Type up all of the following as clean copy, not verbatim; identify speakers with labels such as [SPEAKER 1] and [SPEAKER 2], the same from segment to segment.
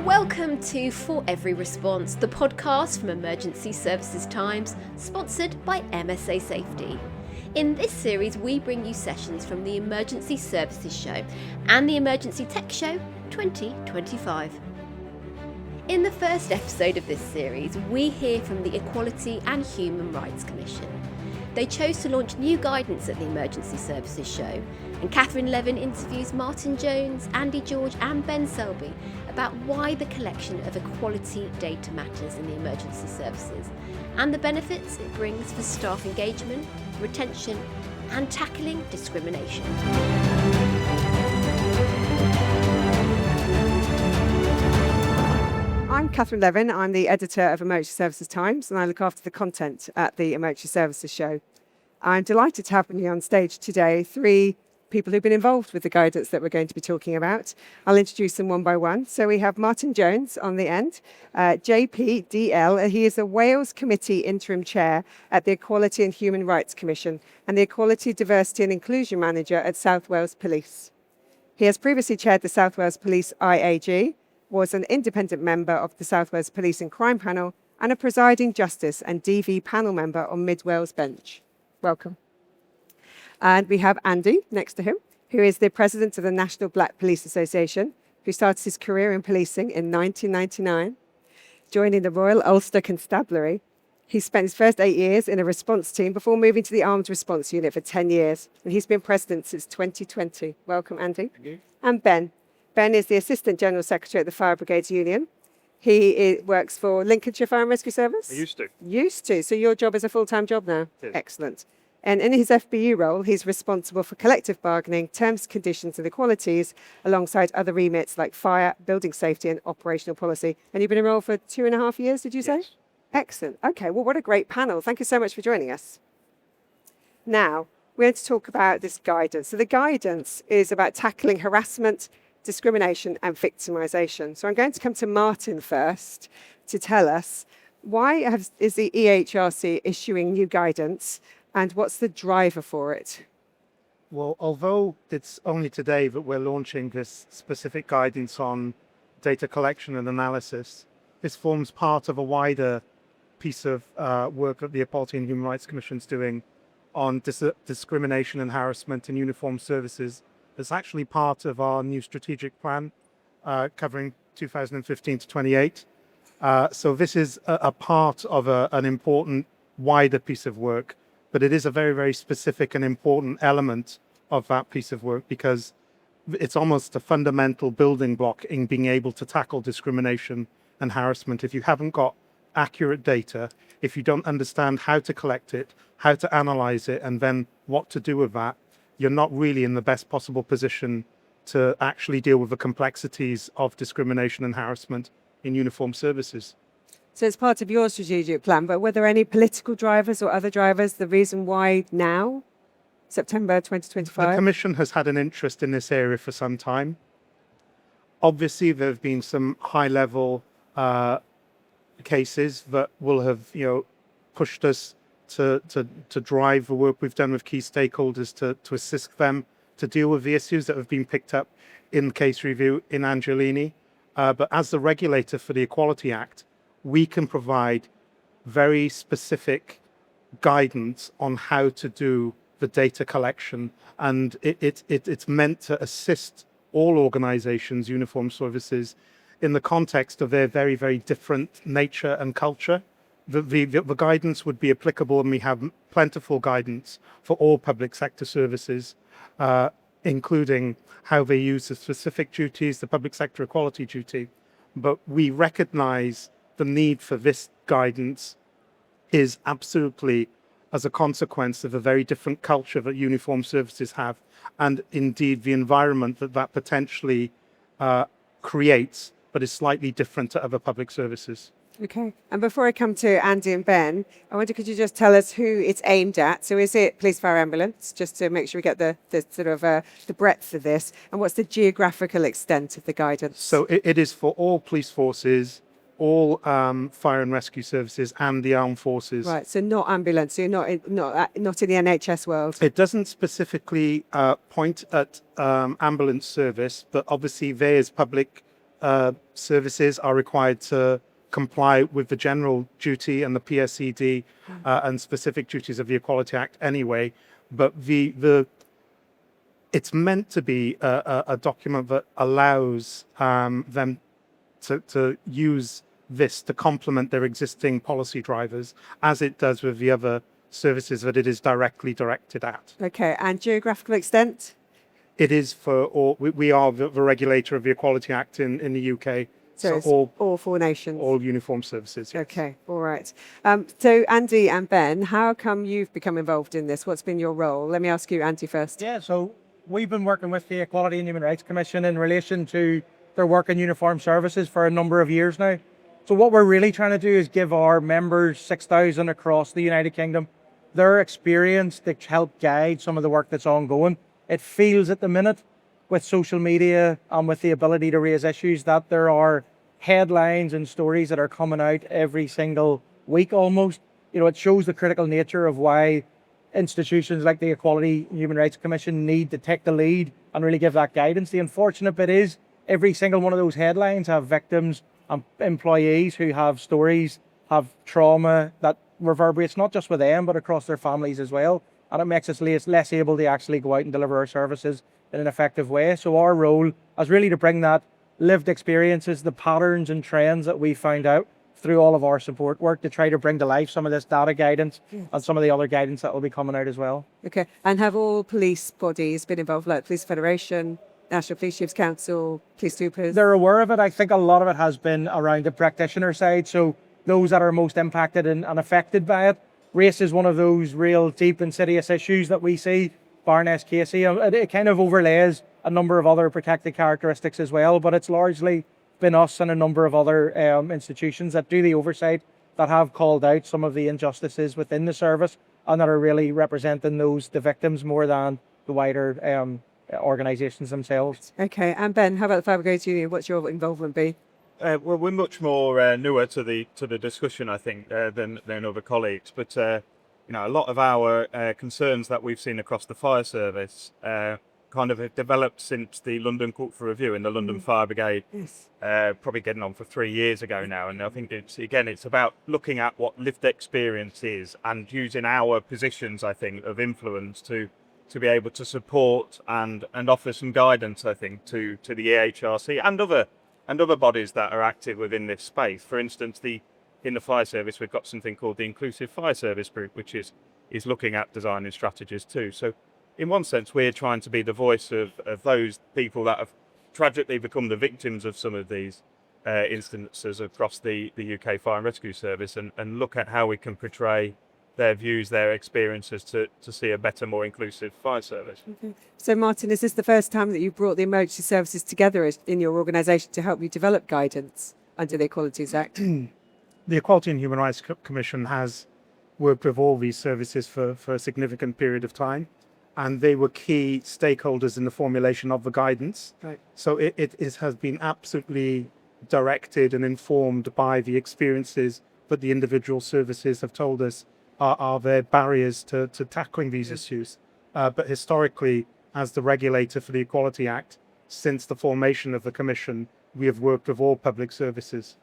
[SPEAKER 1] Welcome to For Every Response, the podcast from Emergency Services Times, sponsored by MSA Safety. In this series, we bring you sessions from the Emergency Services Show and the Emergency Tech Show 2025. In the first episode of this series, we hear from the Equality and Human Rights Commission. They chose to launch new guidance at the Emergency Services Show, and Catherine Levin interviews Martyn Jones, George and Ben Selby about why the collection of equality data matters in the emergency services and the benefits it brings for staff engagement, retention and tackling discrimination.
[SPEAKER 2] I'm Catherine Levin. I'm the editor of Emergency Services Times and I look after the content at the Emergency Services Show. I'm delighted to have with me on stage today three people who've been involved with the guidance that we're going to be talking about. I'll introduce them one by one. So we have Martyn Jones on the end, JPDL. He is the Wales Committee Interim Chair at the Equality and Human Rights Commission and the Equality, Diversity and Inclusion Manager at South Wales Police. He has previously chaired the South Wales Police IAG, was an independent member of the South Wales Police and Crime Panel and a presiding justice and DV panel member on Mid Wales Bench. Welcome. And we have Andy next to him, who is the president of the National Black Police Association, who started his career in policing in 1999, joining the Royal Ulster Constabulary. He spent his first 8 years in a response team before moving to the Armed Response Unit for 10 years. And he's been president since 2020. Welcome, Andy.
[SPEAKER 3] Thank you.
[SPEAKER 2] And Ben. Ben is the Assistant General Secretary at the Fire Brigades Union. He works for Lincolnshire Fire and Rescue Service?
[SPEAKER 3] I used to.
[SPEAKER 2] Used to. So your job is a full-time job now?
[SPEAKER 3] It is.
[SPEAKER 2] Excellent. And in his FBU role, he's responsible for collective bargaining, terms, conditions and equalities, alongside other remits like fire, building safety and operational policy. And you've been enrolled for 2.5 years, did you say?
[SPEAKER 3] Yes.
[SPEAKER 2] Excellent. Okay, well, what a great panel. Thank you so much for joining us. Now, we're going to talk about this guidance. So the guidance is about tackling harassment, discrimination and victimisation. So I'm going to come to Martyn first to tell us why is the EHRC issuing new guidance and what's the driver for it?
[SPEAKER 3] Well, although it's only today that we're launching this specific guidance on data collection and analysis, this forms part of a wider piece of work that the Equality and Human Rights Commission is doing on discrimination and harassment in uniformed services. It's actually part of our new strategic plan covering 2015 to 28. So this is a part of an important wider piece of work, but it is a very, very specific and important element of that piece of work because it's almost a fundamental building block in being able to tackle discrimination and harassment. If you haven't got accurate data, if you don't understand how to collect it, how to analyze it, and then what to do with that, you're not really in the best possible position to actually deal with the complexities of discrimination and harassment in uniformed services.
[SPEAKER 2] So it's part of your strategic plan, but were there any political drivers or other drivers, the reason why now, September 2025?
[SPEAKER 3] The Commission has had an interest in this area for some time. Obviously, there have been some high-level cases that will have, pushed us to drive the work we've done with key stakeholders to assist them to deal with the issues that have been picked up in case review in Angelini. But as the regulator for the Equality Act, we can provide very specific guidance on how to do the data collection. And it's meant to assist all organizations, uniformed services, in the context of their very, very different nature and culture. The guidance would be applicable, and we have plentiful guidance for all public sector services, including how they use the specific duties, the public sector equality duty. But we recognize the need for this guidance is absolutely as a consequence of a very different culture that uniformed services have, and indeed the environment that potentially creates, but is slightly different to other public services.
[SPEAKER 2] Okay. And before I come to Andy and Ben, I wonder, could you just tell us who it's aimed at? So is it police, fire, ambulance, just to make sure we get the sort of the breadth of this? And what's the geographical extent of the guidance?
[SPEAKER 3] So it is for all police forces all fire and rescue services and the armed forces.
[SPEAKER 2] Right, so not ambulance, so you're not in the NHS world.
[SPEAKER 3] It doesn't specifically point at ambulance service, but obviously they as public services are required to comply with the general duty and the PSED and specific duties of the Equality Act anyway. But it's meant to be a document that allows them to use this to complement their existing policy drivers, as it does with the other services that it is directly directed at.
[SPEAKER 2] Okay, and geographical extent?
[SPEAKER 3] It is for all. We are the regulator of the Equality Act in the UK.
[SPEAKER 2] So it's all 4 nations.
[SPEAKER 3] All uniformed services. Yes.
[SPEAKER 2] Okay, all right. So Andy and Ben, how come you've become involved in this? What's been your role? Let me ask you, Andy, first.
[SPEAKER 4] Yeah, so we've been working with the Equality and Human Rights Commission in relation to their work in uniformed services for a number of years now. So what we're really trying to do is give our members, 6,000 across the United Kingdom, their experience to help guide some of the work that's ongoing. It feels at the minute, with social media and with the ability to raise issues, that there are headlines and stories that are coming out every single week almost. You know, it shows the critical nature of why institutions like the Equality and Human Rights Commission need to take the lead and really give that guidance. The unfortunate bit is every single one of those headlines have victims and employees who have stories, have trauma that reverberates not just with them, but across their families as well. And it makes us less able to actually go out and deliver our services in an effective way. So our role is really to bring that lived experiences, the patterns and trends that we found out through all of our support work to try to bring to life some of this data guidance and some of the other guidance that will be coming out as well.
[SPEAKER 2] Okay, and have all police bodies been involved, like Police Federation, National Police Chiefs Council, police troopers?
[SPEAKER 4] They're aware of it. I think a lot of it has been around the practitioner side. So those that are most impacted and affected by it. Race is one of those real deep insidious issues that we see. Baroness Casey, it kind of overlays a number of other protected characteristics as well, but it's largely been us and a number of other institutions that do the oversight that have called out some of the injustices within the service and that are really representing the victims more than the wider organisations themselves.
[SPEAKER 2] Okay, and Ben, how about the Fire Brigades Union? What's your involvement be?
[SPEAKER 5] Well, we're much more newer to the discussion, I think, than other colleagues. But a lot of our concerns that we've seen across the fire service kind of have developed since the London Court for Review in the London Fire Brigade, probably getting on for 3 years ago now. And I think it's about looking at what lived experience is and using our positions, I think, of influence to be able to support and offer some guidance, I think, to the EHRC and other bodies that are active within this space. For instance, in the fire service, we've got something called the Inclusive Fire Service Group, which is looking at designing strategies too. So in one sense, we're trying to be the voice of those people that have tragically become the victims of some of these instances across the UK Fire and Rescue Service and look at how we can portray their views, their experiences to see a better, more inclusive fire service.
[SPEAKER 2] Okay. So Martyn, is this the first time that you've brought the emergency services together in your organisation to help you develop guidance under the Equalities Act?
[SPEAKER 3] The Equality and Human Rights Commission has worked with all these services for a significant period of time, and they were key stakeholders in the formulation of the guidance.
[SPEAKER 2] Right.
[SPEAKER 3] So it has been absolutely directed and informed by the experiences that the individual services have told us are their barriers to tackling these issues. But historically, as the regulator for the Equality Act, since the formation of the Commission, we have worked with all public services.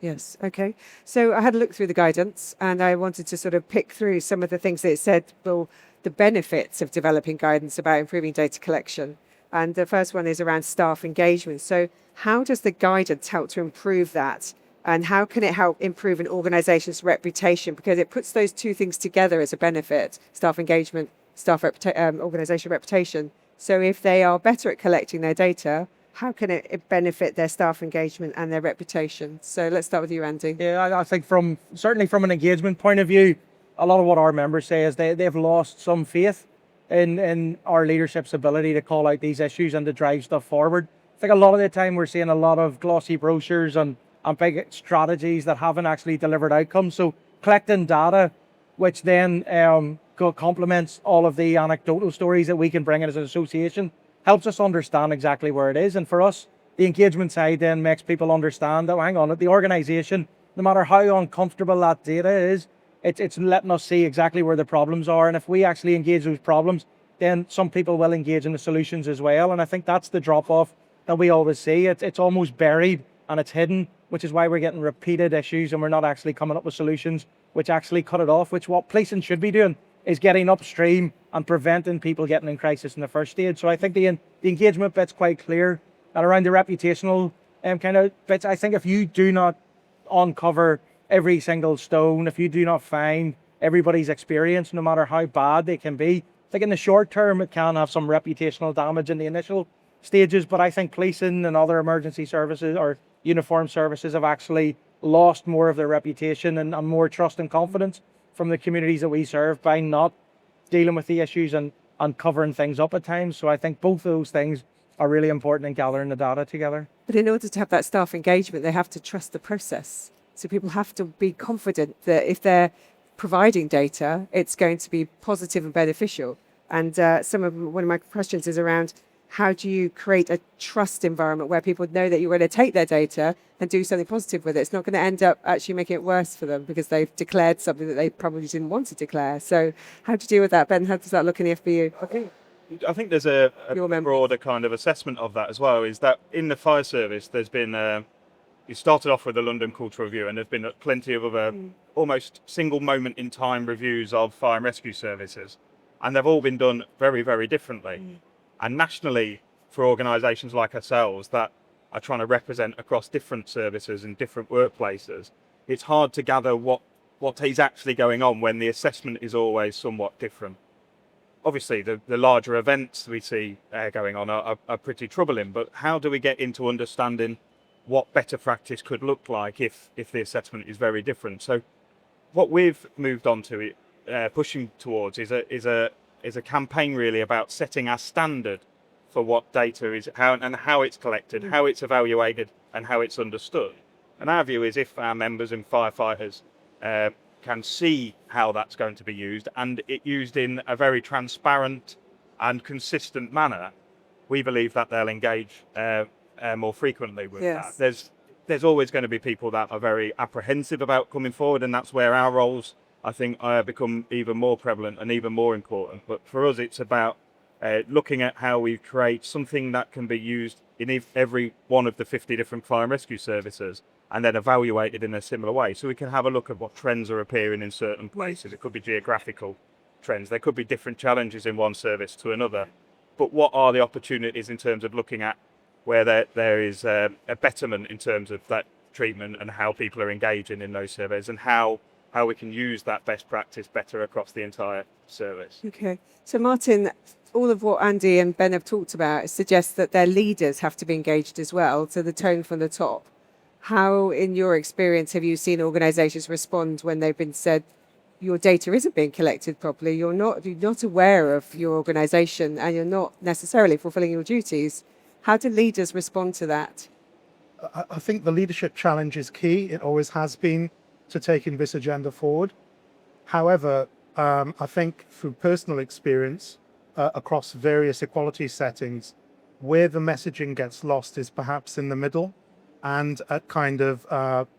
[SPEAKER 2] Yes, okay. So I had a look through the guidance and I wanted to sort of pick through some of the things that it said, well, the benefits of developing guidance about improving data collection. And the first one is around staff engagement. So how does the guidance help to improve that? And how can it help improve an organisation's reputation? Because it puts those two things together as a benefit, staff engagement, organisation reputation. So if they are better at collecting their data, how can it benefit their staff engagement and their reputation? So let's start with you, Andy.
[SPEAKER 4] Yeah, I think certainly from an engagement point of view, a lot of what our members say is they've lost some faith in our leadership's ability to call out these issues and to drive stuff forward. I think a lot of the time we're seeing a lot of glossy brochures and big strategies that haven't actually delivered outcomes. So collecting data, which then complements all of the anecdotal stories that we can bring in as an association, helps us understand exactly where it is. And for us, The engagement side then makes people understand that, hang on, the organisation, no matter how uncomfortable that data is, it's letting us see exactly where the problems are. And if we actually engage those problems, then some people will engage in the solutions as well. And I think that's the drop-off that we always see. It's almost buried and it's hidden, which is why we're getting repeated issues and we're not actually coming up with solutions which actually cut it off, which what policing should be doing is getting upstream and preventing people getting in crisis in the first stage. So I think the engagement bit's quite clear. And around the reputational kind of bits, I think if you do not uncover every single stone, if you do not find everybody's experience, no matter how bad they can be, I think in the short term it can have some reputational damage in the initial stages, but I think policing and other emergency services or uniformed services have actually lost more of their reputation and more trust and confidence from the communities that we serve by not dealing with the issues and covering things up at times. So I think both of those things are really important in gathering the data together.
[SPEAKER 2] But in order to have that staff engagement, they have to trust the process. So people have to be confident that if they're providing data, it's going to be positive and beneficial. And one of my questions is around how do you create a trust environment where people know that you're going to take their data and do something positive with it? It's not going to end up actually making it worse for them because they've declared something that they probably didn't want to declare. So how do you deal with that? Ben, how does that look in the FBU?
[SPEAKER 5] Okay. I think there's a broader kind of assessment of that as well, is that in the fire service, there's been, you started off with the London Cultural Review, and there's been plenty of other almost single moment in time reviews of fire and rescue services. And they've all been done very, very differently. And nationally, for organisations like ourselves that are trying to represent across different services and different workplaces, it's hard to gather what is actually going on when the assessment is always somewhat different. Obviously, the larger events we see going on are pretty troubling, but how do we get into understanding what better practice could look like if the assessment is very different? So what we've moved on to, pushing towards, is a campaign really about setting our standard for what data is, how it's collected, how it's evaluated, and how it's understood. And our view is if our members and firefighters can see how that's going to be used, and it used in a very transparent and consistent manner, we believe that they'll engage more frequently with that. There's always going to be people that are very apprehensive about coming forward, and that's where our roles, I think, become even more prevalent and even more important. But for us, it's about looking at how we create something that can be used in every one of the 50 different fire and rescue services, and then evaluated in a similar way. So we can have a look at what trends are appearing in certain places. It could be geographical trends. There could be different challenges in one service to another. But what are the opportunities in terms of looking at where there is a betterment in terms of that treatment and how people are engaging in those surveys, and how we can use that best practice better across the entire service.
[SPEAKER 2] Okay. So Martyn, all of what Andy and Ben have talked about suggests that their leaders have to be engaged as well, so the tone from the top. How, in your experience, have you seen organisations respond when they've been said, your data isn't being collected properly, you're not aware of your organisation, and you're not necessarily fulfilling your duties? How do leaders respond to that?
[SPEAKER 3] I think the leadership challenge is key. It always has been, to taking this agenda forward. However, I think through personal experience across various equality settings, where the messaging gets lost is perhaps in the middle and at kind of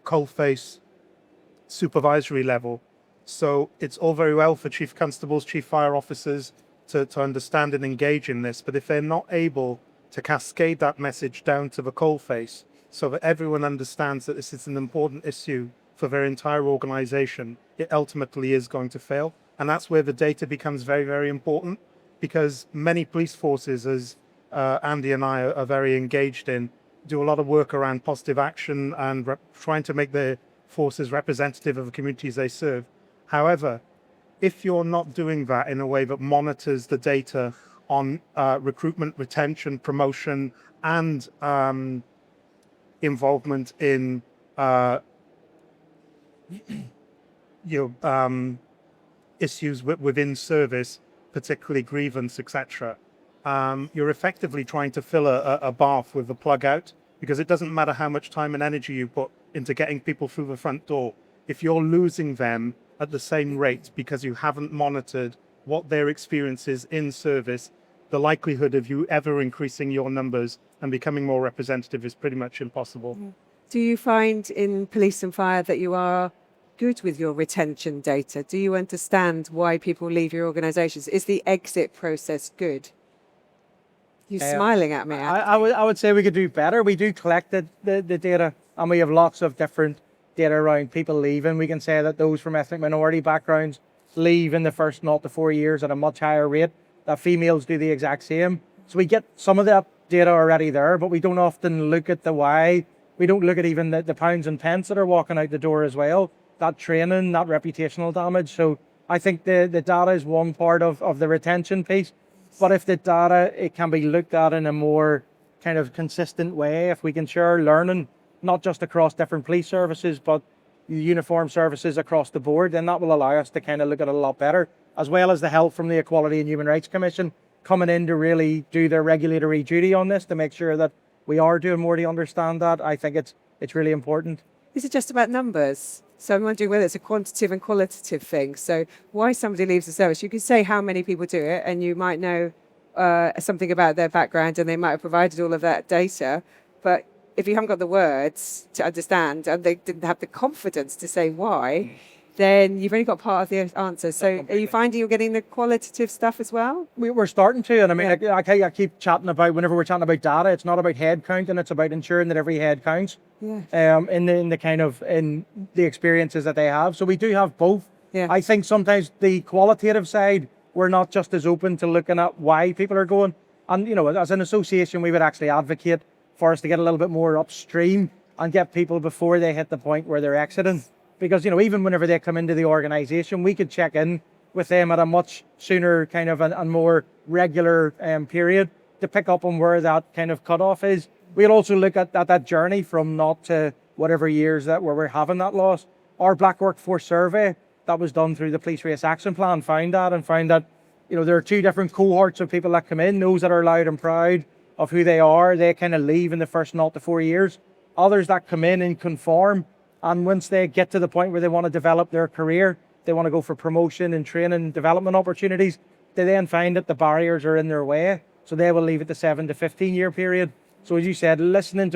[SPEAKER 3] coalface supervisory level. So it's all very well for chief constables, chief fire officers to understand and engage in this, but if they're not able to cascade that message down to the coalface so that everyone understands that this is an important issue for their entire organization, it ultimately is going to fail. And that's where the data becomes very, very important, because many police forces, as Andy and I are very engaged in, do a lot of work around positive action and trying to make their forces representative of the communities they serve. However, if you're not doing that in a way that monitors the data on recruitment, retention, promotion, and involvement in issues within service, particularly grievance, etc., you're effectively trying to fill a bath with the plug out, because it doesn't matter how much time and energy you put into getting people through the front door. If you're losing them at the same rate because you haven't monitored what their experience is in service, the likelihood of you ever increasing your numbers and becoming more representative is pretty much impossible.
[SPEAKER 2] Do you find in police and fire that you are good with your retention data? Do you understand why people leave your organisations? Is the exit process good? You're smiling at me.
[SPEAKER 4] I would say we could do better. We do collect the data, and we have lots of different data around people leaving. We can say that those from ethnic minority backgrounds leave in the first 0 to 4 years at a much higher rate, that females do the exact same. So we get some of that data already there, but we don't often look at the why. We don't look at even the pounds and pence that are walking out the door as well. That training, that reputational damage. So I think the data is one part of the retention piece. But if the data, it can be looked at in a more kind of consistent way, if we can share learning, not just across different police services, but uniform services across the board, then that will allow us to kind of look at it a lot better, as well as the help from the Equality and Human Rights Commission coming in to really do their regulatory duty on this to make sure that we are doing more to understand that. I think it's really important.
[SPEAKER 2] Is it just about numbers? So I'm wondering whether it's a quantitative and qualitative thing. So why somebody leaves the service, you can say how many people do it, and you might know something about their background, and they might have provided all of that data. But if you haven't got the words to understand, and they didn't have the confidence to say why, then you've only got part of the answer. So are you finding you're getting the qualitative stuff as well?
[SPEAKER 4] We're starting to, and I mean, I keep chatting about, whenever we're chatting about data, it's not about head count, and it's about ensuring that every head counts.
[SPEAKER 2] Yeah.
[SPEAKER 4] In the experiences that they have. So we do have both.
[SPEAKER 2] Yeah.
[SPEAKER 4] I think sometimes the qualitative side, we're not just as open to looking at why people are going. And, you know, as an association, we would actually advocate for us to get a little bit more upstream and get people before they hit the point where they're exiting. Because, you know, even whenever they come into the organization, we could check in with them at a much sooner kind of and more regular period to pick up on where that kind of cutoff is. We'll also look at that journey from 0 to whatever years that where we're having that loss. Our Black Workforce Survey that was done through the Police Race Action Plan found that, you know, there are two different cohorts of people that come in. Those that are loud and proud of who they are, they kind of leave in the first 0 to 4 years. Others that come in and conform, and once they get to the point where they want to develop their career, they want to go for promotion and training and development opportunities, they then find that the barriers are in their way. So they will leave at the 7 to 15 year period. So as you said, looking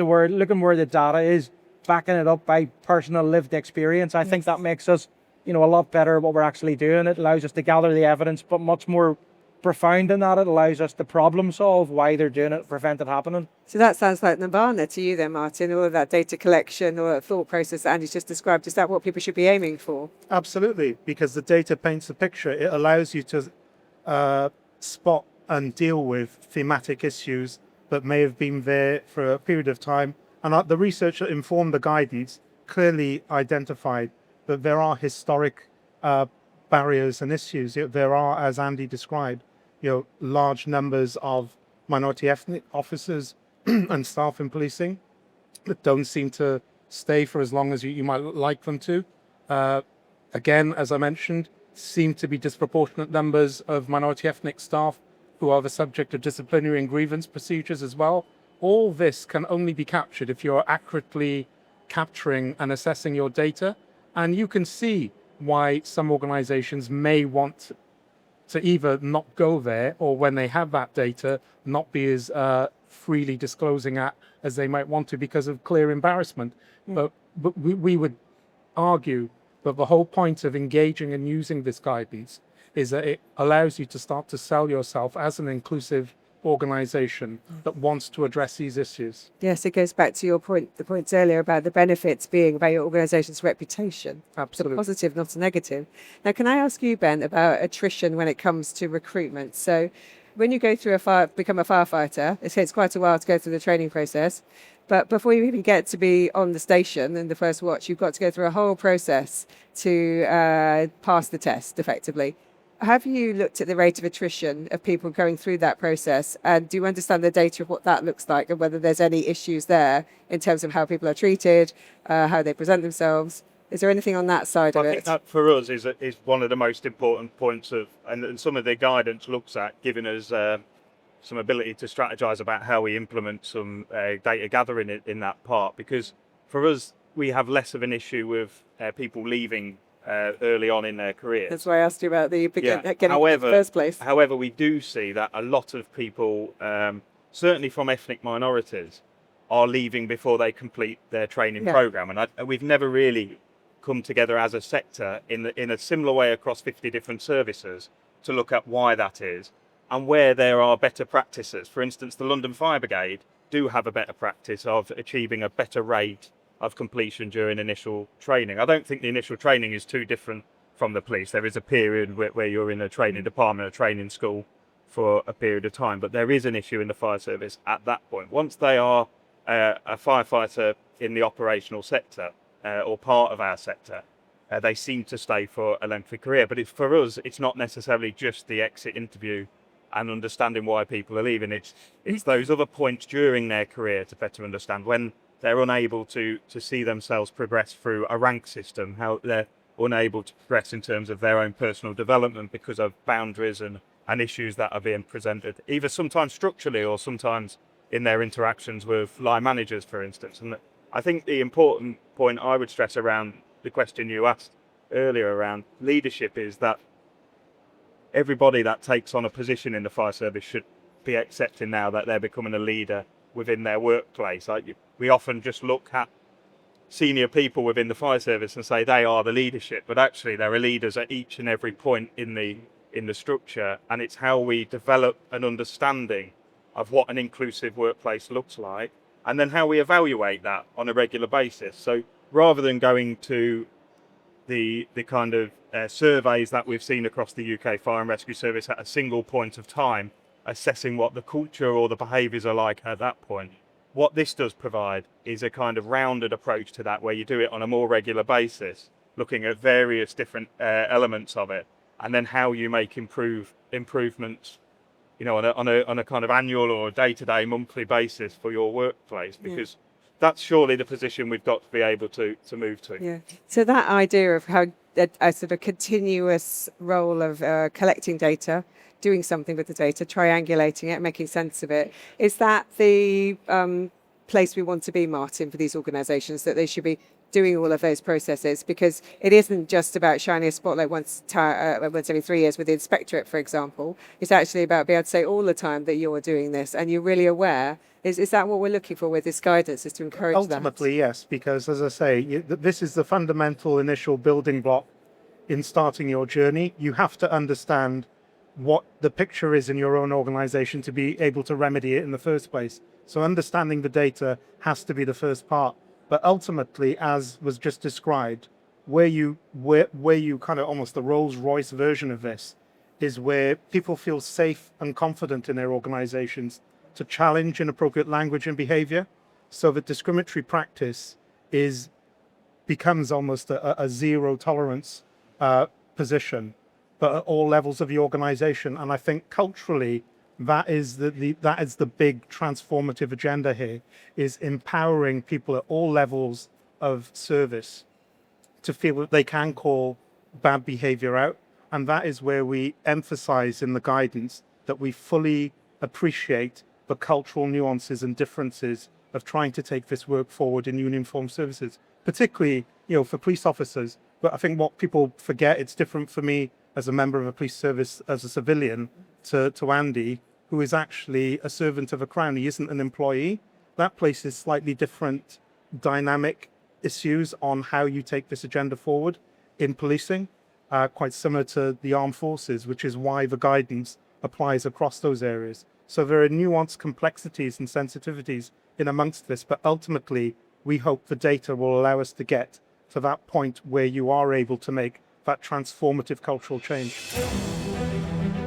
[SPEAKER 4] where the data is, backing it up by personal lived experience, I think that makes us, you know, a lot better at what we're actually doing. It allows us to gather the evidence, but much more profound than that, it allows us to problem solve why they're doing it, prevent it happening.
[SPEAKER 2] So that sounds like nirvana to you then, Martyn, all of that data collection or that thought process that Andy's just described. Is that what people should be aiming for?
[SPEAKER 3] Absolutely, because the data paints a picture. It allows you to spot and deal with thematic issues that may have been there for a period of time. And the research that informed the guidance clearly identified that there are historic barriers and issues. There are, as Andy described, large numbers of minority ethnic officers and staff in policing that don't seem to stay for as long as you might like them to. Again, as I mentioned, seem to be disproportionate numbers of minority ethnic staff who are the subject of disciplinary and grievance procedures as well. All this can only be captured if you're accurately capturing and assessing your data. And you can see why some organizations may want to either not go there, or when they have that data, not be as freely disclosing it as they might want to because of clear embarrassment. But we would argue that the whole point of engaging and using this guidance is that it allows you to start to sell yourself as an inclusive organization that wants to address these issues.
[SPEAKER 2] Yes, it goes back to your point, the points earlier about the benefits being about your organization's reputation.
[SPEAKER 3] Absolutely.
[SPEAKER 2] It's a positive, not a negative. Now, can I ask you, Ben, about attrition when it comes to recruitment? So when you go through become a firefighter, it takes quite a while to go through the training process. But before you even get to be on the station in the first watch, you've got to go through a whole process to pass the test, effectively. Have you looked at the rate of attrition of people going through that process? And do you understand the data of what that looks like and whether there's any issues there in terms of how people are treated, how they present themselves? Is there anything on that side of it?
[SPEAKER 5] I think that for us is one of the most important points of, and some of the guidance looks at giving us some ability to strategize about how we implement some data gathering in that part. Because for us, we have less of an issue with people leaving early on in their careers.
[SPEAKER 2] That's why I asked you about the getting in the first place.
[SPEAKER 5] However, we do see that a lot of people, certainly from ethnic minorities, are leaving before they complete their training program, and we've never really come together as a sector in a similar way across 50 different services to look at why that is and where there are better practices. For instance, the London Fire Brigade do have a better practice of achieving a better rate of completion during initial training. I don't think the initial training is too different from the police. There is a period where you're in a training department, a training school for a period of time, but there is an issue in the fire service at that point. Once they are a firefighter in the operational sector or part of our sector, they seem to stay for a lengthy career. But for us, it's not necessarily just the exit interview and understanding why people are leaving. It's those other points during their career to better understand when they're unable to see themselves progress through a rank system, how they're unable to progress in terms of their own personal development because of boundaries and issues that are being presented, either sometimes structurally or sometimes in their interactions with line managers, for instance. And I think the important point I would stress around the question you asked earlier around leadership is that everybody that takes on a position in the fire service should be accepting now that they're becoming a leader within their workplace. We often just look at senior people within the fire service and say they are the leadership, but actually there are leaders at each and every point in the structure, and it's how we develop an understanding of what an inclusive workplace looks like, and then how we evaluate that on a regular basis. So rather than going to the kind of surveys that we've seen across the UK Fire and Rescue Service at a single point of time, assessing what the culture or the behaviours are like at that point, what this does provide is a kind of rounded approach to that, where you do it on a more regular basis, looking at various different elements of it, and then how you make improvements, on a kind of annual or day-to-day, monthly basis for your workplace, because that's surely the position we've got to be able to move to.
[SPEAKER 2] Yeah. So that idea of how a sort of continuous role of collecting data, doing something with the data, triangulating it, making sense of it, is that the place we want to be, Martyn, for these organisations, that they should be doing all of those processes? Because it isn't just about shining a spotlight once every 3 years with the inspectorate, for example. It's actually about being able to say all the time that you're doing this and you're really aware. Is that what we're looking for with this guidance, is to encourage that?
[SPEAKER 3] Ultimately, yes, because as I say, this is the fundamental initial building block in starting your journey. You have to understand what the picture is in your own organisation to be able to remedy it in the first place. So understanding the data has to be the first part. But ultimately, as was just described, where you kind of almost the Rolls Royce version of this is where people feel safe and confident in their organizations to challenge inappropriate language and behavior. So that discriminatory practice becomes almost a zero tolerance position, but at all levels of the organization. And I think culturally, that is the big transformative agenda here, is empowering people at all levels of service to feel that they can call bad behavior out. And that is where we emphasize in the guidance that we fully appreciate the cultural nuances and differences of trying to take this work forward in uniformed services, particularly, for police officers. But I think what people forget, it's different for me as a member of a police service, as a civilian, to Andy, who is actually a servant of a crown. He isn't an employee. That places slightly different dynamic issues on how you take this agenda forward in policing, quite similar to the armed forces, which is why the guidance applies across those areas. So there are nuanced complexities and sensitivities in amongst this, but ultimately we hope the data will allow us to get to that point where you are able to make that transformative cultural change.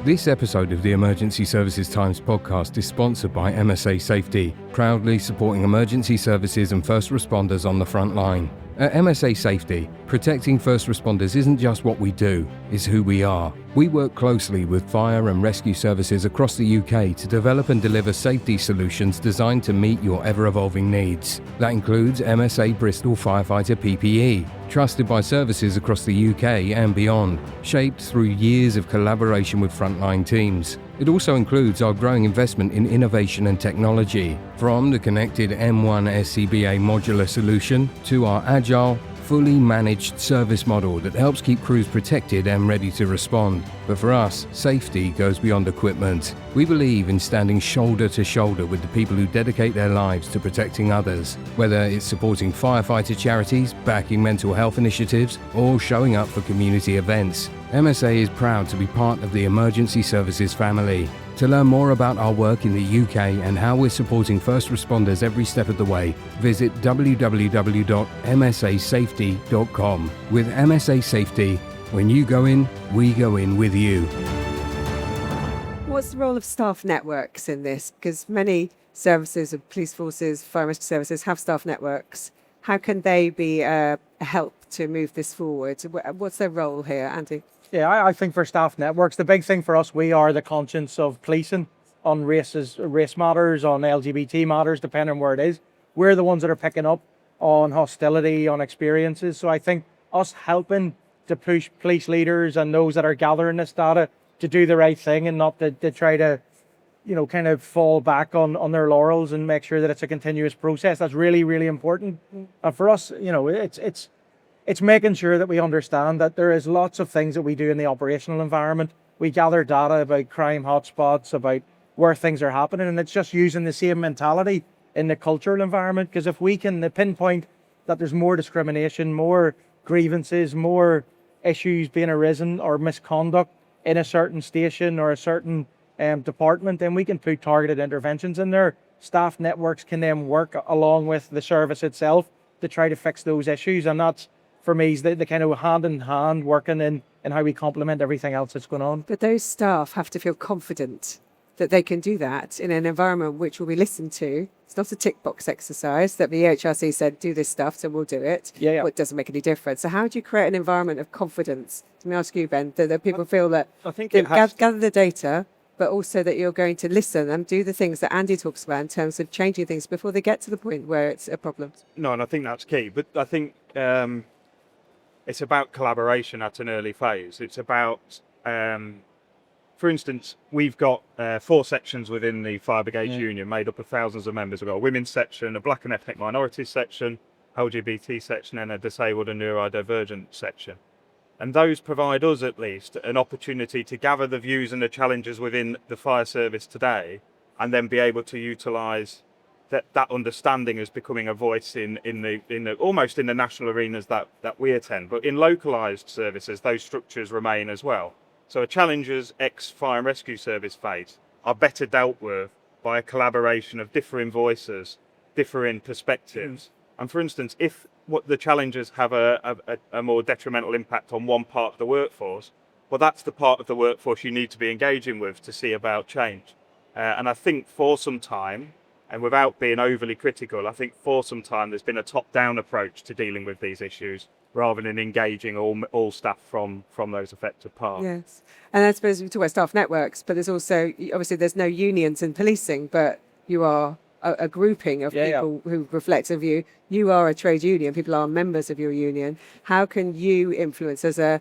[SPEAKER 6] This episode of the Emergency Services Times podcast is sponsored by MSA Safety, proudly supporting emergency services and first responders on the front line. At MSA Safety, protecting first responders isn't just what we do, it's who we are. We work closely with fire and rescue services across the UK to develop and deliver safety solutions designed to meet your ever-evolving needs. That includes MSA Bristol Firefighter PPE, trusted by services across the UK and beyond, shaped through years of collaboration with frontline teams. It also includes our growing investment in innovation and technology, from the connected M1 SCBA modular solution to our agile, fully managed service model that helps keep crews protected and ready to respond. But for us, safety goes beyond equipment. We believe in standing shoulder to shoulder with the people who dedicate their lives to protecting others, whether it's supporting firefighter charities, backing mental health initiatives, or showing up for community events. MSA is proud to be part of the emergency services family. To learn more about our work in the UK and how we're supporting first responders every step of the way, visit www.msasafety.com. With MSA Safety, when you go in, we go in with you.
[SPEAKER 2] What's the role of staff networks in this? Because many services, police forces, fire rescue services have staff networks. How can they be a help to move this forward? What's their role here, Andy?
[SPEAKER 4] Yeah, I think for staff networks, the big thing for us, we are the conscience of policing on race matters, on LGBT matters, depending on where it is. We're the ones that are picking up on hostility, on experiences. So I think us helping to push police leaders and those that are gathering this data to do the right thing and not to try to, kind of fall back on their laurels and make sure that it's a continuous process. That's really, really important. And for us, it's making sure that we understand that there is lots of things that we do in the operational environment. We gather data about crime hotspots, about where things are happening, and it's just using the same mentality in the cultural environment. Because if we can pinpoint that there's more discrimination, more grievances, more issues being arisen or misconduct in a certain station or a certain department, then we can put targeted interventions in there. Staff networks can then work along with the service itself to try to fix those issues, and that's, for me, is the kind of hand-in-hand working in how we complement everything else that's going on.
[SPEAKER 2] But those staff have to feel confident that they can do that in an environment which will be listened to. It's not a tick box exercise that the EHRC said, do this stuff, so we'll do it.
[SPEAKER 4] Yeah.
[SPEAKER 2] Well, it doesn't make any difference. So how do you create an environment of confidence? Let me ask you, Ben, that people feel that
[SPEAKER 5] I think
[SPEAKER 2] they
[SPEAKER 5] it has
[SPEAKER 2] gather the data, but also that you're going to listen and do the things that Andy talks about in terms of changing things before they get to the point where it's a problem.
[SPEAKER 5] No, and I think that's key. But I think it's about collaboration at an early phase. It's about, for instance, we've got 4 sections within the Fire Brigades Union made up of thousands of members. We've got a women's section, a black and ethnic minorities section, LGBT section, and a disabled and neurodivergent section. And those provide us, at least, an opportunity to gather the views and the challenges within the fire service today, and then be able to utilise that understanding as becoming a voice in the almost in the national arenas that we attend. But in localised services, those structures remain as well. So a challenges ex-fire and rescue service phase are better dealt with by a collaboration of differing voices, differing perspectives. And for instance, if what the challenges have a more detrimental impact on one part of the workforce, well, that's the part of the workforce you need to be engaging with to see about change. And I think for some time, and without being overly critical, I think for some time there's been a top-down approach to dealing with these issues rather than engaging all staff from those affected parts.
[SPEAKER 2] Yes. And I suppose we talk about staff networks, but there's also, obviously there's no unions in policing, but you are a grouping of people who reflect a view. You are a trade union, people are members of your union. How can you influence as a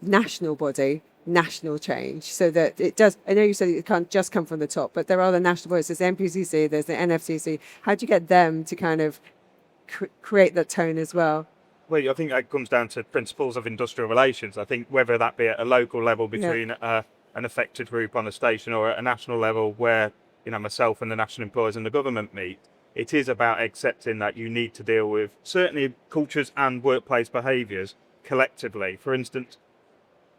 [SPEAKER 2] national body, national change, so that it does? I know you said it can't just come from the top, but there are the national voices, there's the NPCC, there's the NFCC. How do you get them to kind of create that tone as well?
[SPEAKER 5] Well, I think that comes down to principles of industrial relations. I think whether that be at a local level between an affected group on a station or at a national level where myself and the national employers and the government meet, it is about accepting that you need to deal with certainly cultures and workplace behaviours collectively. For instance,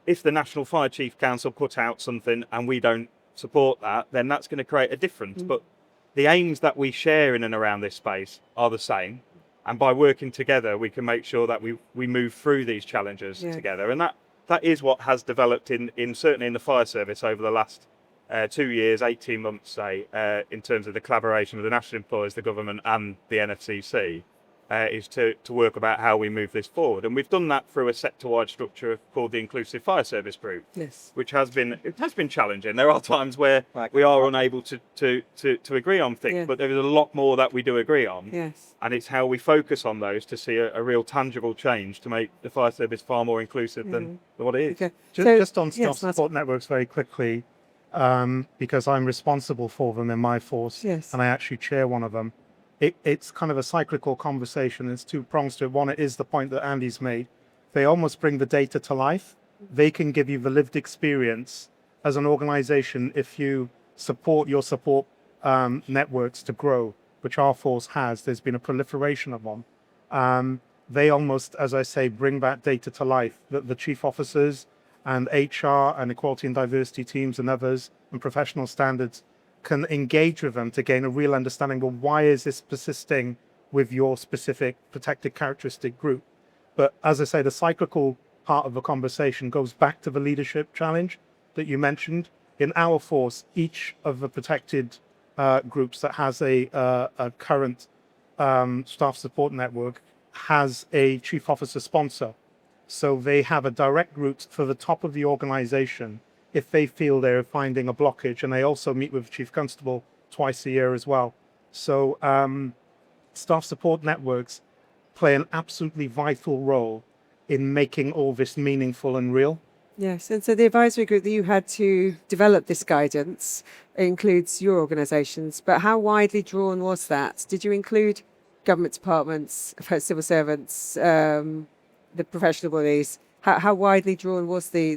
[SPEAKER 5] if the National Fire Chief Council put out something and we don't support that, then that's going to create a difference. But the aims that we share in and around this space are the same. And by working together, we can make sure that we move through these challenges together. And that is what has developed in certainly in the fire service over the last 2 years, 18 months, say, in terms of the collaboration with the national employers, the government and the NFCC, is to work about how we move this forward. And we've done that through a sector-wide structure called the Inclusive Fire Service Group, which has been challenging. There are times where we are unable to agree on things, but there is a lot more that we do agree on. And it's how we focus on those to see a real tangible change to make the fire service far more inclusive than what it is.
[SPEAKER 2] Okay.
[SPEAKER 3] Just on staff support networks very quickly, because I'm responsible for them in my force, and I actually chair one of them. it's kind of a cyclical conversation. There's two prongs to it. One, it is the point that Andy's made. They almost bring the data to life. They can give you the lived experience as an organization if you support your support networks to grow, which our force has. There's been a proliferation of them. They almost, as I say, bring that data to life. The chief officers and HR and equality and diversity teams and others and professional standards can engage with them to gain a real understanding of why is this persisting with your specific protected characteristic group. But as I say, the cyclical part of the conversation goes back to the leadership challenge that you mentioned. In our force, each of the protected groups that has a current staff support network has a chief officer sponsor. So they have a direct route for the top of the organization if they feel they're finding a blockage. And they also meet with the chief constable twice a year as well. So staff support networks play an absolutely vital role in making all this meaningful and real.
[SPEAKER 2] Yes, and so the advisory group that you had to develop this guidance includes your organisations, but how widely drawn was that? Did you include government departments, civil servants, the professional bodies? How widely drawn was the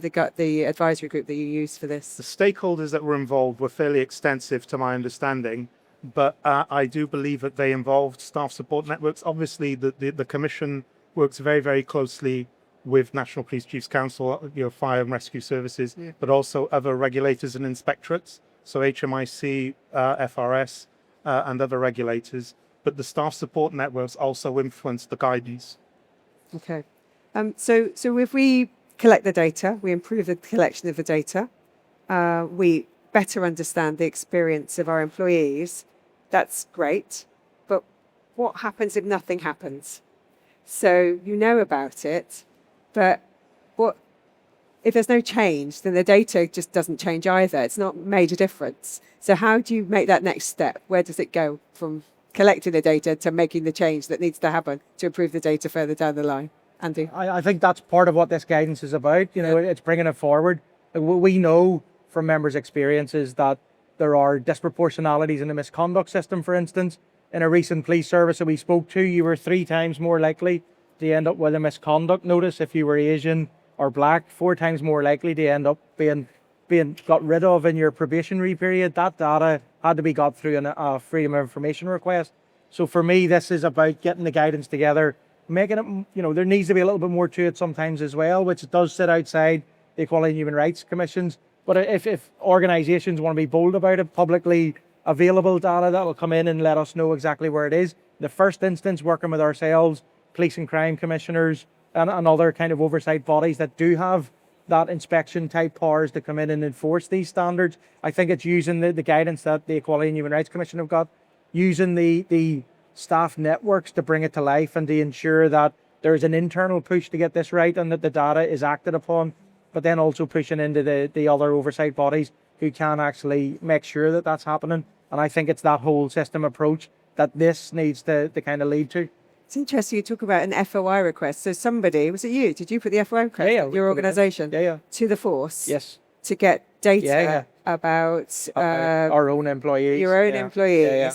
[SPEAKER 2] advisory group that you used for this?
[SPEAKER 3] The stakeholders that were involved were fairly extensive to my understanding, but I do believe that they involved staff support networks. Obviously, the Commission works very, very closely with National Police Chiefs Council, Fire and Rescue Services, but also other regulators and inspectorates, so HMIC, FRS, and other regulators. But the staff support networks also influence the guidance.
[SPEAKER 2] Okay. So if we collect the data, we improve the collection of the data, we better understand the experience of our employees, that's great. But what happens if nothing happens? So you know about it, but what if there's no change, then the data just doesn't change either. It's not made a difference. So how do you make that next step? Where does it go from collecting the data to making the change that needs to happen to improve the data further down the line? Andy?
[SPEAKER 4] I think that's part of what this guidance is about. It's bringing it forward. We know from members' experiences that there are disproportionalities in the misconduct system, for instance. In a recent police service that we spoke to, you were 3 times more likely to end up with a misconduct notice if you were Asian or black, 4 times more likely to end up being got rid of in your probationary period. That data had to be got through a freedom of information request. So for me, this is about getting the guidance together, making it, there needs to be a little bit more to it sometimes as well, which does sit outside the Equality and Human Rights Commissions. But if organisations want to be bold about it, publicly available data that will come in and let us know exactly where it is. The first instance, working with ourselves, police and crime commissioners, and other kind of oversight bodies that do have that inspection type powers to come in and enforce these standards. I think it's using the guidance that the Equality and Human Rights Commission have got, using the staff networks to bring it to life and to ensure that there's an internal push to get this right and that the data is acted upon, but then also pushing into the other oversight bodies who can actually make sure that that's happening. And I think it's that whole system approach that this needs to kind of lead to.
[SPEAKER 2] It's interesting you talk about an FOI request. So somebody, was it you? Did you put the FOI request?
[SPEAKER 4] Yeah,
[SPEAKER 2] your organisation?
[SPEAKER 4] Yeah.
[SPEAKER 2] To the force?
[SPEAKER 4] Yes.
[SPEAKER 2] To get data about
[SPEAKER 4] our own employees.
[SPEAKER 2] your own employees.
[SPEAKER 4] Yeah.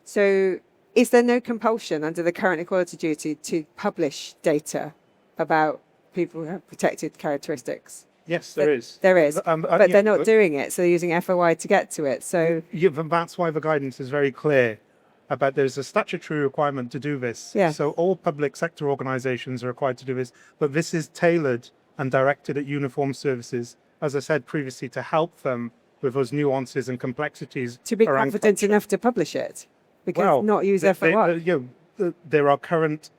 [SPEAKER 2] So is there no compulsion under the current equality duty to publish data about people who have protected characteristics?
[SPEAKER 3] Yes, there is.
[SPEAKER 2] There is, but they're not doing it, so they're using FOI to get to it. So
[SPEAKER 3] that's why the guidance is very clear about there's a statutory requirement to do this.
[SPEAKER 2] Yeah.
[SPEAKER 3] So all public sector organisations are required to do this, but this is tailored and directed at uniformed services, as I said previously, to help them with those nuances and complexities.
[SPEAKER 2] to be
[SPEAKER 3] around
[SPEAKER 2] confident
[SPEAKER 3] culture.
[SPEAKER 2] enough to publish it, because not use FOI.
[SPEAKER 3] There are current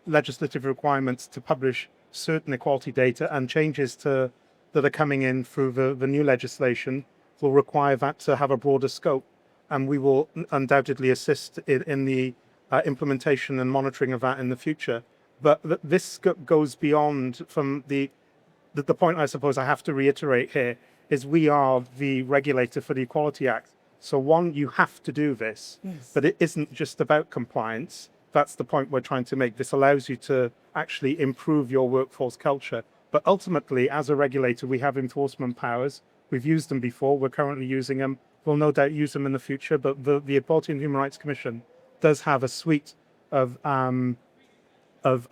[SPEAKER 3] legislative requirements to publish certain equality data, and changes that are coming in through the new legislation will require that to have a broader scope, and we will undoubtedly assist in the implementation and monitoring of that in the future. But this goes beyond from the point I suppose I have to reiterate here is we are the regulator for the Equality Act. So one, you have to do this, but it isn't just about compliance. That's the point we're trying to make. This allows you to actually improve your workforce culture. But ultimately, as a regulator, we have enforcement powers. We've used them before. We're currently using them. We'll no doubt use them in the future. But the Equality and Human Rights Commission does have a suite of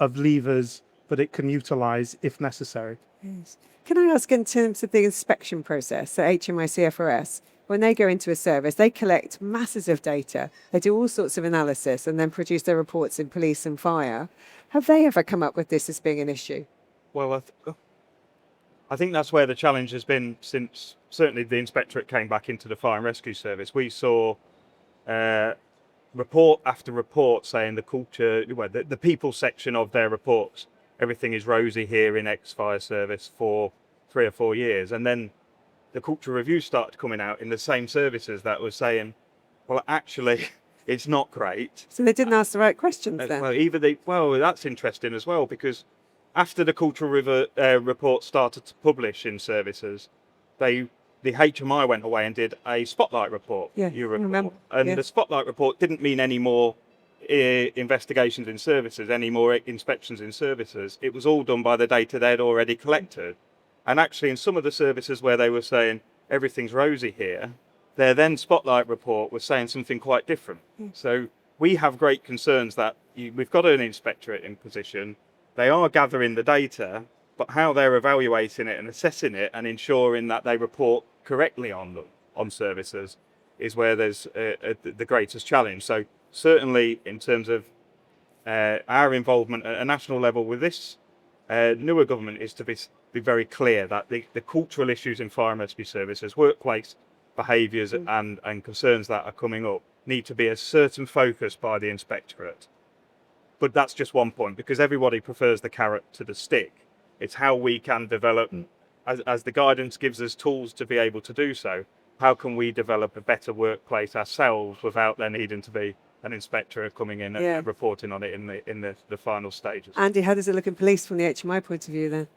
[SPEAKER 3] levers that it can utilise if necessary.
[SPEAKER 2] Yes. Can I ask, in terms of the inspection process, so HMIC FRS, when they go into a service, they collect masses of data. They do all sorts of analysis and then produce their reports in police and fire. Have they ever come up with this as being an issue?
[SPEAKER 5] Well, I think that's where the challenge has been since certainly the inspectorate came back into the fire and rescue service. We saw report after report saying the culture, well, the people section of their reports, everything is rosy here in ex-fire service for 3 or 4 years. And then the culture review started coming out in the same services that was saying, well, actually, it's not great.
[SPEAKER 2] So they didn't ask the right questions then?
[SPEAKER 5] Well, that's interesting as well, because after the cultural report started to publish in services, the HMI went away and did a spotlight report.
[SPEAKER 2] Yeah,
[SPEAKER 5] you
[SPEAKER 2] I remember.
[SPEAKER 5] And
[SPEAKER 2] Yeah.
[SPEAKER 5] the spotlight report didn't mean any more investigations in services, any more inspections in services. It was all done by the data they'd already collected. And actually, in some of the services where they were saying everything's rosy here, their then spotlight report was saying something quite different. So we have great concerns that we've got an inspectorate in position. They are gathering the data, but how they're evaluating it and assessing it and ensuring that they report correctly on them, on services, is where there's the greatest challenge. So certainly in terms of our involvement at a national level with this newer government is to be very clear that the cultural issues in fire and rescue services, workplace behaviours and concerns that are coming up need to be a certain focus by the inspectorate. But that's just one point, because everybody prefers the carrot to the stick. It's how we can develop, as the guidance gives us tools to be able to do so, how can we develop a better workplace ourselves without there needing to be an inspector coming in and reporting on it in the final stages.
[SPEAKER 2] Andy, how does it look in police from the HMI point of view then?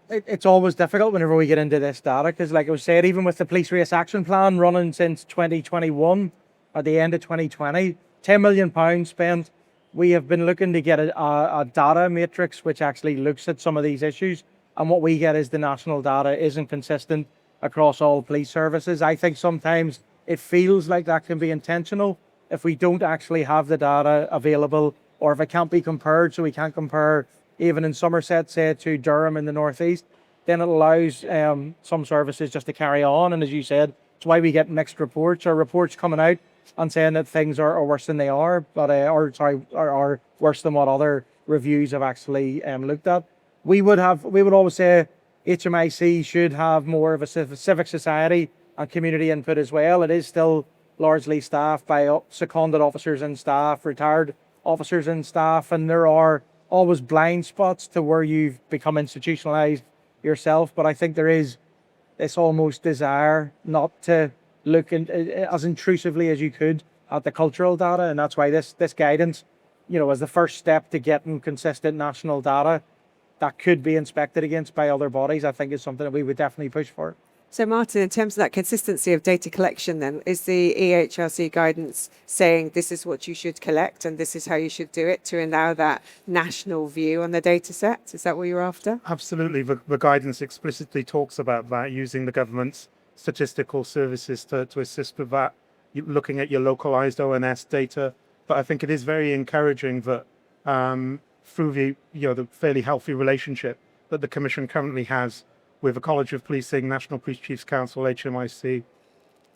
[SPEAKER 4] It's always difficult whenever we get into this data, because like I was saying, even with the police race action plan running since 2021, at the end of 2020, £10 million spent. We have been looking to get a data matrix which actually looks at some of these issues. And what we get is the national data isn't consistent across all police services. I think sometimes it feels like that can be intentional if we don't actually have the data available, or if it can't be compared, so we can't compare even in Somerset, say, to Durham in the northeast, then it allows some services just to carry on. And as you said, it's why we get mixed reports, or reports coming out and saying that things are worse than they are, but are worse than what other reviews have actually looked at. We would always say HMIC should have more of a civic society and community input as well. It is still largely staffed by seconded officers and staff, retired officers and staff, and there are always blind spots to where you've become institutionalized yourself. But I think there is this almost desire not to look as intrusively as you could at the cultural data, and that's why this guidance, as the first step to getting consistent national data that could be inspected against by other bodies, I think is something that we would definitely push for.
[SPEAKER 2] So Martyn, in terms of that consistency of data collection then, is the EHRC guidance saying this is what you should collect and this is how you should do it to allow that national view on the data set? Is that what you're after?
[SPEAKER 3] Absolutely. The guidance explicitly talks about that, using the government's statistical services to assist with that, looking at your localized ONS data. But I think it is very encouraging that through the fairly healthy relationship that the Commission currently has with the College of Policing, National Police Chiefs Council, HMIC,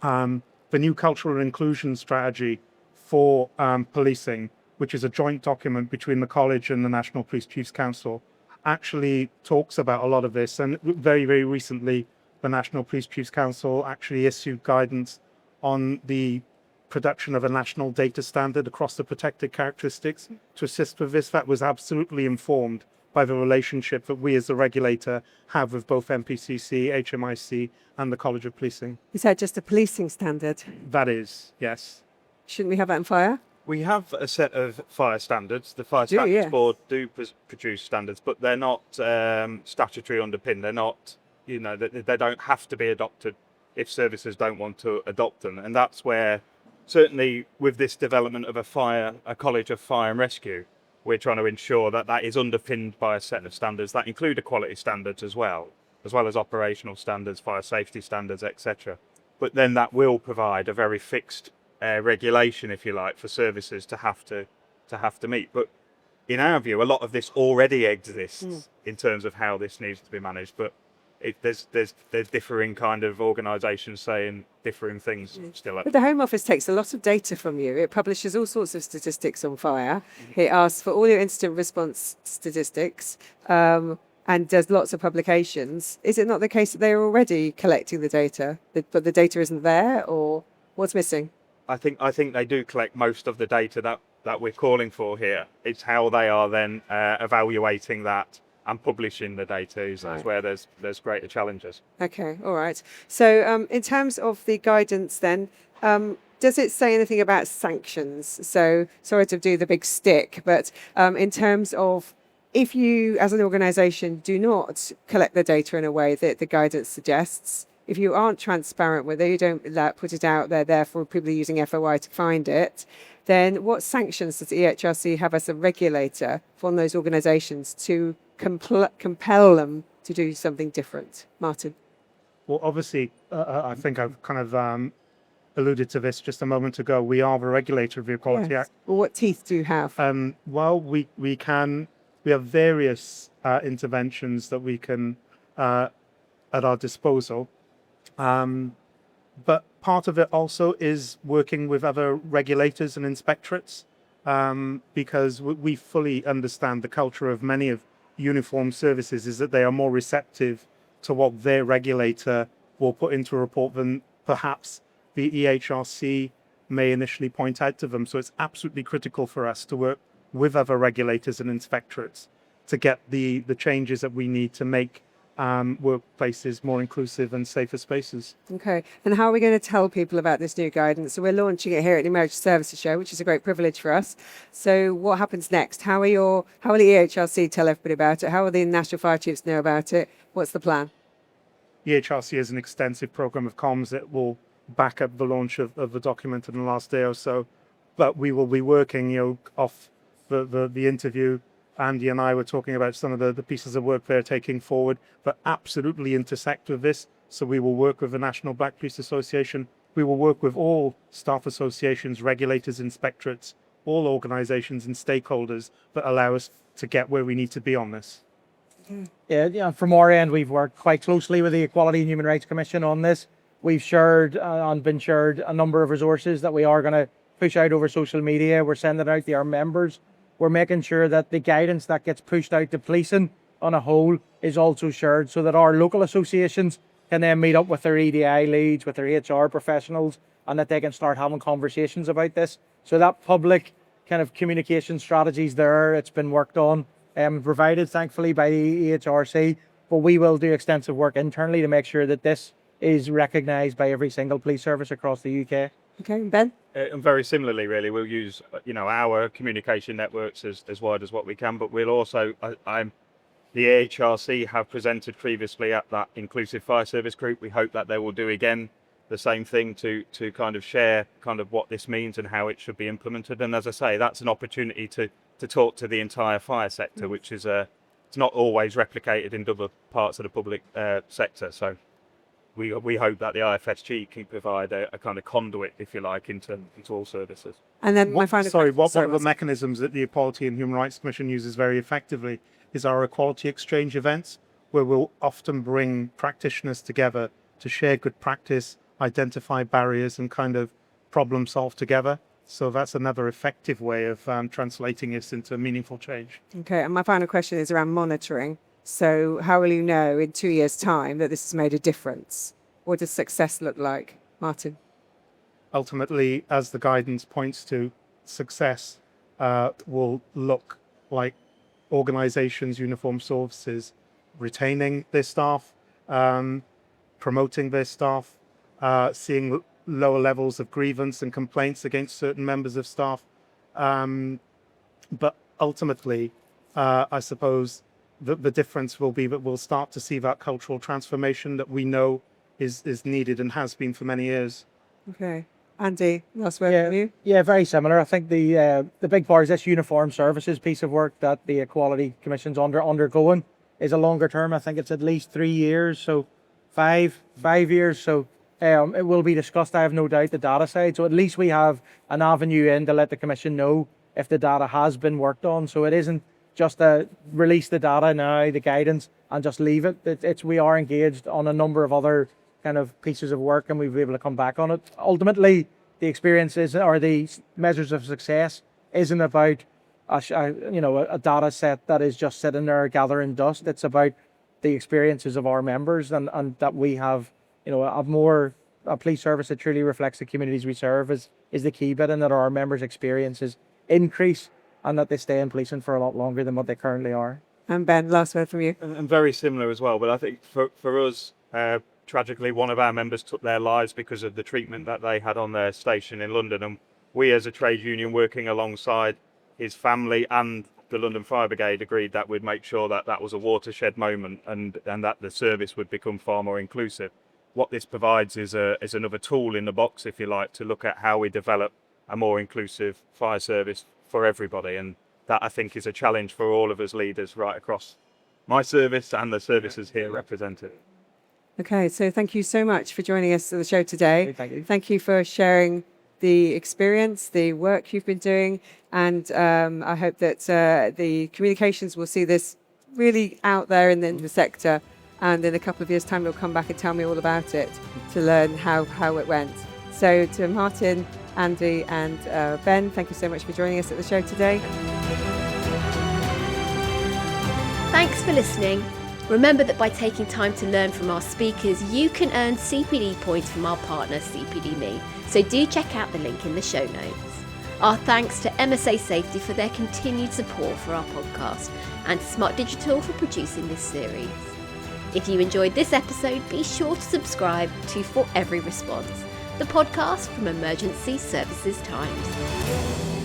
[SPEAKER 3] the new cultural inclusion strategy for policing, which is a joint document between the College and the National Police Chiefs Council, actually talks about a lot of this. And very, very recently, the National Police Chiefs Council actually issued guidance on the production of a national data standard across the protected characteristics to assist with this. That was absolutely informed by the relationship that we as the regulator have with both MPCC, HMIC and the College of Policing.
[SPEAKER 2] Is that just a policing standard?
[SPEAKER 3] That is, yes.
[SPEAKER 2] Shouldn't we have that in fire?
[SPEAKER 5] We have a set of fire standards. The Fire Standards Board do produce standards, but they're not statutory underpinned. They're not, they don't have to be adopted if services don't want to adopt them. And that's where, certainly with this development of a College of Fire and Rescue, we're trying to ensure that that is underpinned by a set of standards that include equality standards as well as operational standards, fire safety standards, etc. But then that will provide a very fixed regulation, if you like, for services to have to meet. But in our view, a lot of this already exists in terms of how this needs to be managed. But there's differing kind of organisations saying differing things still.
[SPEAKER 2] But the Home Office takes a lot of data from you. It publishes all sorts of statistics on fire. It asks for all your incident response statistics and does lots of publications. Is it not the case that they're already collecting the data, but the data isn't there, or what's missing?
[SPEAKER 5] I think they do collect most of the data that we're calling for here. It's how they are then evaluating that and publishing the data is where there's greater challenges.
[SPEAKER 2] Okay, all right. So in terms of the guidance then, does it say anything about sanctions? So sorry to do the big stick, but in terms of if you as an organisation do not collect the data in a way that the guidance suggests, if you aren't transparent with it, you don't put it out there for people using FOI to find it, then what sanctions does EHRC have as a regulator from those organisations to compel them to do something different? Martyn?
[SPEAKER 3] Well, obviously, I think I've kind of alluded to this just a moment ago. We are the regulator of the Equality Act.
[SPEAKER 2] Well, what teeth do you have?
[SPEAKER 3] Well, we have various interventions that we can at our disposal. But part of it also is working with other regulators and inspectorates, because we fully understand the culture of many of uniformed services is that they are more receptive to what their regulator will put into a report than perhaps the EHRC may initially point out to them. So it's absolutely critical for us to work with other regulators and inspectorates to get the changes that we need to make workplaces more inclusive and safer spaces.
[SPEAKER 2] Okay, and how are we going to tell people about this new guidance? So we're launching it here at the Emergency Services Show, which is a great privilege for us. So what happens next? How will the EHRC tell everybody about it? How will the National Fire Chiefs know about it? What's the plan?
[SPEAKER 3] EHRC has an extensive program of comms that will back up the launch of the document in the last day or so. But we will be working, off the interview. Andy and I were talking about some of the pieces of work they're taking forward, but absolutely intersect with this. So we will work with the National Black Police Association. We will work with all staff associations, regulators, inspectorates, all organisations and stakeholders that allow us to get where we need to be on this.
[SPEAKER 4] Yeah, from our end, we've worked quite closely with the Equality and Human Rights Commission on this. We've shared and been shared a number of resources that we are going to push out over social media. We're sending out to our members. We're making sure that the guidance that gets pushed out to policing on a whole is also shared so that our local associations can then meet up with their EDI leads, with their HR professionals, and that they can start having conversations about this. So that public kind of communication strategies there, it's been worked on, provided thankfully by the EHRC, but we will do extensive work internally to make sure that this is recognised by every single police service across the UK.
[SPEAKER 2] Okay, Ben?
[SPEAKER 5] And very similarly, really, we'll use our communication networks as wide as what we can, but we'll also, the EHRC have presented previously at that Inclusive Fire Service Group. We hope that they will do again the same thing to kind of share kind of what this means and how it should be implemented. And as I say, that's an opportunity to talk to the entire fire sector, which is it's not always replicated in other parts of the public sector. So we hope that the IFSG can provide a kind of conduit, if you like, into all services.
[SPEAKER 2] And then my final question.
[SPEAKER 3] One of the mechanisms that the Equality and Human Rights Commission uses very effectively is our equality exchange events, where we'll often bring practitioners together to share good practice, identify barriers, and kind of problem solve together. So that's another effective way of translating this into meaningful change.
[SPEAKER 2] Okay, and my final question is around monitoring. So how will you know in 2 years' time that this has made a difference? What does success look like? Martyn?
[SPEAKER 3] Ultimately, as the guidance points to, success will look like organisations, uniformed services retaining their staff, promoting their staff, seeing lower levels of grievance and complaints against certain members of staff. But ultimately, I suppose the difference will be that we'll start to see that cultural transformation that we know is needed and has been for many years.
[SPEAKER 2] Okay. Andy, last word from you?
[SPEAKER 4] Yeah, very similar. I think the big part is this uniform services piece of work that the Equality Commission's undergoing is a longer term. I think it's at least 3 years, so five years. So It will be discussed, I have no doubt, the data side. So at least we have an avenue in to let the Commission know if the data has been worked on. So it isn't just a release the data now, the guidance, and just leave it. We are engaged on a number of other kind of pieces of work, and we'll be able to come back on it. Ultimately, the experiences or the measures of success isn't about a data set that is just sitting there gathering dust. It's about the experiences of our members, and that we have, a police service that truly reflects the communities we serve is the key bit, and that our members' experiences increase and that they stay in policing for a lot longer than what they currently are.
[SPEAKER 2] And Ben, last word from you.
[SPEAKER 5] And very similar as well, but I think for us, tragically, one of our members took their lives because of the treatment that they had on their station in London, and we as a trade union working alongside his family and the London Fire Brigade agreed that we'd make sure that that was a watershed moment and that the service would become far more inclusive. What this provides is another tool in the box, if you like, to look at how we develop a more inclusive fire service for everybody, and that I think is a challenge for all of us leaders right across my service and the services here represented.
[SPEAKER 2] Okay, so thank you so much for joining us on the show today.
[SPEAKER 4] Thank you.
[SPEAKER 2] Thank you for sharing the experience, the work you've been doing, and I hope that the communications will see this really out there in the sector, and in a couple of years' time you'll come back and tell me all about it to learn how it went. So to Martyn, Andy and Ben, thank you so much for joining us at the show today.
[SPEAKER 1] Thanks for listening. Remember that by taking time to learn from our speakers, you can earn CPD points from our partner CPD.me. So do check out the link in the show notes. Our thanks to MSA Safety for their continued support for our podcast, and Smart Digital for producing this series. If you enjoyed this episode, be sure to subscribe to For Every Response, the podcast from Emergency Services Times.